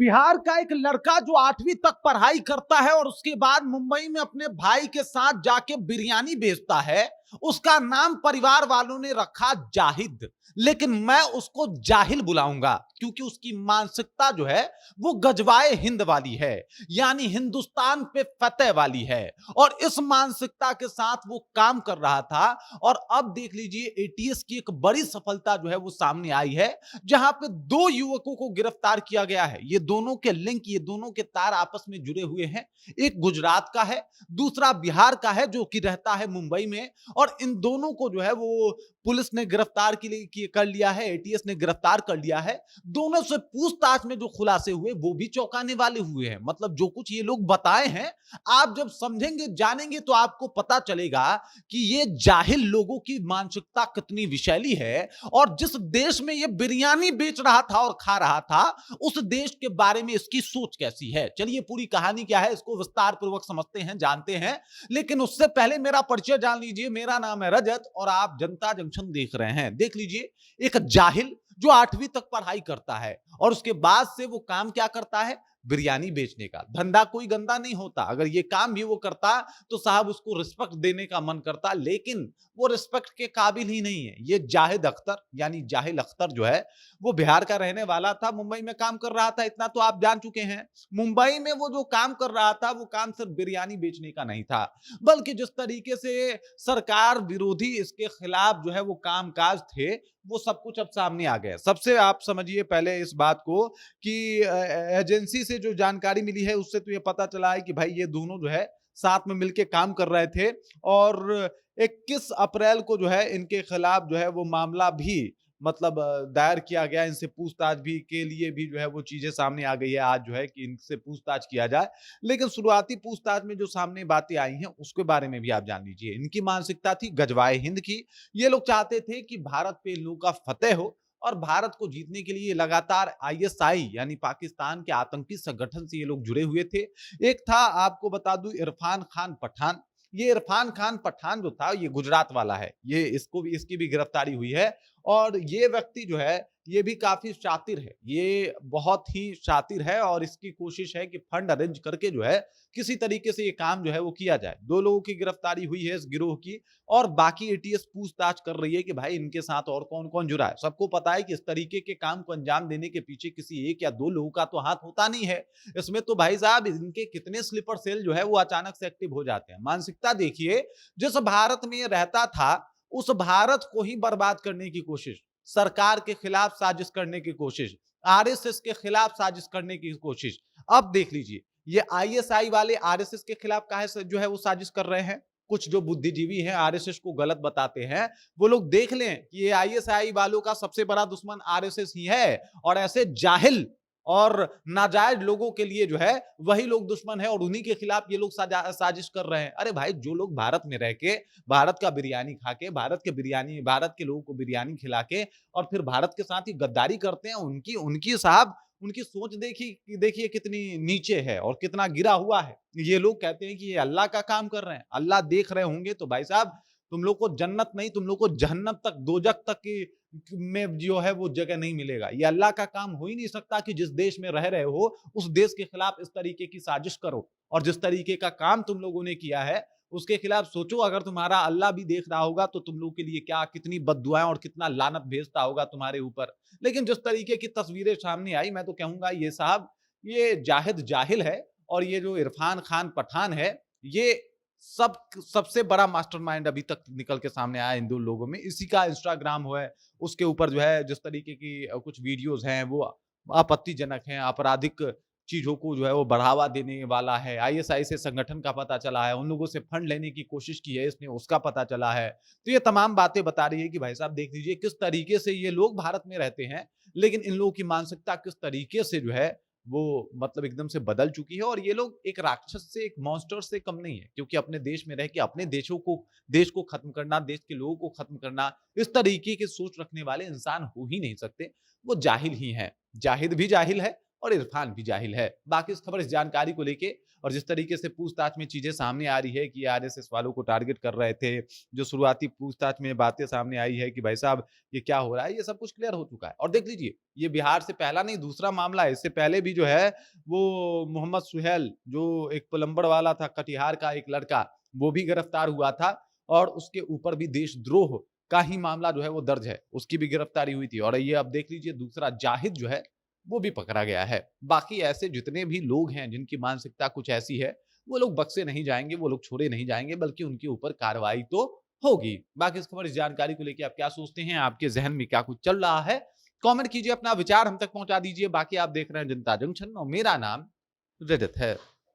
बिहार का एक लड़का जो 8वीं तक पढ़ाई करता है और उसके बाद मुंबई में अपने भाई के साथ जाके बिरयानी बेचता है, उसका नाम परिवार वालों ने रखा जाहिद। लेकिन मैं उसको जाहिल बुलाऊंगा क्योंकि उसकी मानसिकता जो है वो गजवाए हिंद वाली है, यानी हिंदुस्तान पे फतेह वाली है। और इस मानसिकता के साथ वो काम कर रहा था। और अब देख लीजिए एटीएस की एक बड़ी सफलता जो है वो सामने आई है, जहां पे दो युवकों को गिरफ्तार किया गया है। ये दोनों के लिंक, ये दोनों के तार आपस में जुड़े हुए हैं। एक गुजरात का है, दूसरा बिहार का है जो कि रहता है मुंबई में। और इन दोनों को जो है वो पुलिस ने गिरफ्तार कर लिया है, एटीएस ने गिरफ्तार कर लिया है। दोनों से पूछताछ में जो खुलासे हुए वो भी चौंकाने वाले हुए हैं। मतलब जो कुछ ये लोग बताए हैं, आप जब समझेंगे जानेंगे तो आपको पता चलेगा कि ये जाहिल लोगों की मानसिकता कितनी विशैली है। और जिस देश में ये बिरयानी बेच रहा था और खा रहा था, उस देश के बारे में इसकी सोच कैसी है। चलिए पूरी कहानी क्या है इसको विस्तार पूर्वक समझते हैं, जानते हैं। लेकिन उससे पहले मेरा परिचय जान लीजिए। मेरा नाम है रजत और आप जनता जंक्शन देख रहे हैं। देख लीजिए, एक जाहिल जो 8वीं तक पढ़ाई करता है और उसके बाद से वो काम क्या करता है, बिरयानी बेचने का। धंधा कोई गंदा नहीं होता, अगर ये काम भी वो करता तो साहब उसको रिस्पेक्ट देने का मन करता, लेकिन वो रिस्पेक्ट के काबिल ही नहीं है। ये जाहिद अख्तर यानी जाहिल अख्तर जो है वो बिहार का रहने वाला था, मुंबई में काम कर रहा था। इतना तो आप जान चुके हैं। मुंबई में वो जो काम कर रहा था वो काम सिर्फ बिरयानी बेचने का नहीं था, बल्कि जिस तरीके से सरकार विरोधी इसके खिलाफ जो है वो कामकाज थे, वो सब कुछ अब सामने आ गया। सबसे आप समझिए पहले इस बात को कि एजेंसी से जो जानकारी मिली है उससे तो ये पता चला है कि भाई ये दोनों जो है साथ में मिलके काम कर रहे थे। और 21 अप्रैल को जो है इनके खिलाफ जो है वो मामला भी मतलब दायर किया गया। इनसे पूछताछ भी के लिए भी जो है वो चीजें सामने आ गई है आज जो है कि इनसे पूछताछ किया जाए। लेकिन शुरुआती पूछताछ में जो सामने बातें आई हैं उसके बारे में भी आप जान लीजिए। इनकी मानसिकता थी गजवाए हिंद की। ये लोग चाहते थे कि भारत पे इन लोगों का फतेह हो और भारत को जीतने के लिए लगातार आईएसआई यानी पाकिस्तान के आतंकी संगठन से ये लोग जुड़े हुए थे। एक था, आपको बता दूं, इरफान खान पठान। ये इरफान खान पठान जो था ये गुजरात वाला है। ये इसको भी इसकी भी गिरफ्तारी हुई है। और ये व्यक्ति जो है ये भी काफी शातिर है, ये बहुत ही शातिर है और इसकी कोशिश है कि फंड अरेंज करके जो है किसी तरीके से ये काम जो है वो किया जाए। दो लोगों की गिरफ्तारी हुई है इस गिरोह की और बाकी एटीएस पूछताछ कर रही है कि भाई इनके साथ और कौन कौन जुड़ा है। सबको पता है कि इस तरीके के काम को अंजाम देने के पीछे किसी एक या दो लोगों का तो हाथ होता नहीं है। इसमें तो भाई साहब इनके कितने स्लीपर सेल जो है वो अचानक से एक्टिव हो जाते हैं। मानसिकता देखिए, जिस भारत में ये रहता था उस भारत को ही बर्बाद करने की कोशिश, सरकार के खिलाफ साजिश करने की कोशिश, आरएसएस के खिलाफ साजिश करने की कोशिश। अब देख लीजिए, ये आईएसआई वाले आरएसएस के खिलाफ काहे से जो है वो साजिश कर रहे हैं। कुछ जो बुद्धिजीवी हैं आरएसएस को गलत बताते हैं, वो लोग देख लें कि ये आईएसआई वालों का सबसे बड़ा दुश्मन आरएसएस ही है। और ऐसे जाहिल और नाजायज लोगों के लिए जो है वही लोग दुश्मन है और उन्हीं के खिलाफ ये लोग साजिश कर रहे हैं। अरे भाई, जो लोग भारत में रह के भारत का बिरयानी खा के भारत के लोगों को बिरयानी खिला के और फिर भारत के साथ ही गद्दारी करते हैं, उनकी उनकी साहब उनकी सोच देखिए देखिए कितनी नीचे है और कितना गिरा हुआ है। ये लोग कहते हैं कि ये अल्लाह का काम कर रहे हैं। अल्लाह देख रहे होंगे तो भाई साहब तुम लोग को जन्नत नहीं, तुम लोग को जहन्नम तक, दोजख तक की में जो है वो जगह नहीं मिलेगा। ये अल्लाह का काम हो ही नहीं सकता कि जिस देश में रह रहे हो उस देश के खिलाफ इस तरीके की साजिश करो। और जिस तरीके का काम तुम लोगों ने किया है उसके खिलाफ सोचो, अगर तुम्हारा अल्लाह भी देख रहा होगा तो तुम लोगों के लिए क्या कितनी बद्दुआएं और कितना लानत भेजता होगा तुम्हारे ऊपर। लेकिन जिस तरीके की तस्वीरें सामने आई, मैं तो कहूंगा ये साहब ये जाहिद जाहिल है। और ये जो इरफान खान पठान है ये सबसे बड़ा मास्टरमाइंड अभी तक निकल के सामने आया इन दो लोगों में। इसी का इंस्टाग्राम है, उसके ऊपर जो है जिस तरीके की कुछ वीडियोस हैं वो आपत्तिजनक हैं, आपराधिक चीजों को जो है वो बढ़ावा देने वाला है। आईएसआई से संगठन का पता चला है, उन लोगों से फंड लेने की कोशिश की है इसने, उसका पता चला है। तो ये तमाम बातें बता रही है कि भाई साहब देख लीजिए किस तरीके से ये लोग भारत में रहते हैं, लेकिन इन लोगों की मानसिकता किस तरीके से जो है वो मतलब एकदम से बदल चुकी है। और ये लोग एक राक्षस से, एक मॉन्स्टर से कम नहीं है, क्योंकि अपने देश में रह के अपने देश को खत्म करना, देश के लोगों को खत्म करना, इस तरीके की सोच रखने वाले इंसान हो ही नहीं सकते। वो जाहिल ही है। जाहिद भी जाहिल है और इरफान भी जाहिल है। बाकी इस खबर, इस जानकारी को लेके और जिस तरीके से पूछताछ में चीजें सामने आ रही है कि आरएसएस वालों को टारगेट कर रहे थे, जो शुरुआती पूछताछ में बातें सामने आई है कि भाई साहब ये क्या हो रहा है, ये सब कुछ क्लियर हो चुका है। और देख लीजिए, ये बिहार से पहला नहीं दूसरा मामला है। इससे पहले भी जो है वो मोहम्मद सुहेल, जो एक प्लम्बर वाला था, कटिहार का एक लड़का, वो भी गिरफ्तार हुआ था और उसके ऊपर भी देशद्रोह का ही मामला जो है वो दर्ज है, उसकी भी गिरफ्तारी हुई थी। और ये अब देख लीजिए, दूसरा जाहिद जो है वो भी पकड़ा गया है। बाकी ऐसे जितने भी लोग हैं जिनकी मानसिकता कुछ ऐसी है, वो लोग बख्शे नहीं जाएंगे, वो लोग छोड़े नहीं जाएंगे, बल्कि उनके ऊपर कार्रवाई तो होगी। बाकी इस खबर, इस जानकारी को लेकर आप क्या सोचते हैं, आपके जहन में क्या कुछ चल रहा है, कमेंट कीजिए, अपना विचार हम तक पहुंचा दीजिए। बाकी आप देख रहे हैं जनता जंक्शन और मेरा नाम रजत है।